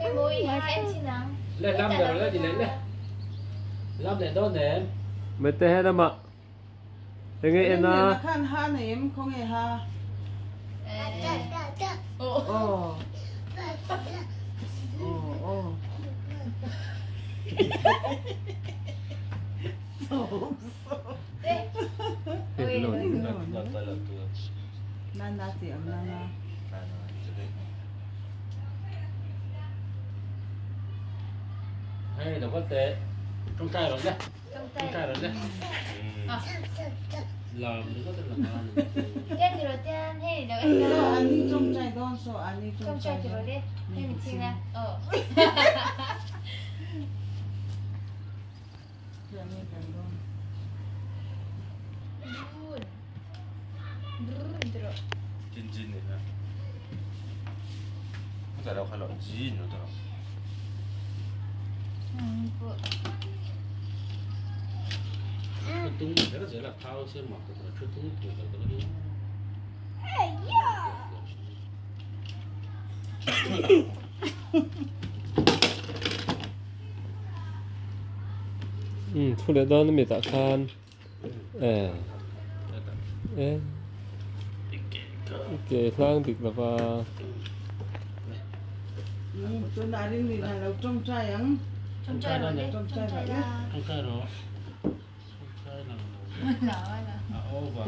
cái môi em xin nào lên năm rồi lên gì lên lên năm này tốt nè mấy tê hết mà thế nghe em na khan ha này em không nghe ha oh Nana tiệm Nana hay là có tệ trong trai rồi đấy trong trai rồi đấy làm nó có thể làm tên thì rồi tên hay là anh đi trong trai đó so anh đi trong trai thì rồi đấy hay mình xin ra 찐찐 này nè tại đâu khai loại gì nữa đâu tung cái đó sẽ là thao xem mà cái đó tung tuổi cái đó đi thu lệ đó nó bị tạ khan kể thang tịch là và tôi đã đi là trong trai ăn trong trai rồi đấy trong trai vậy trong trai rồi trong trai là ô và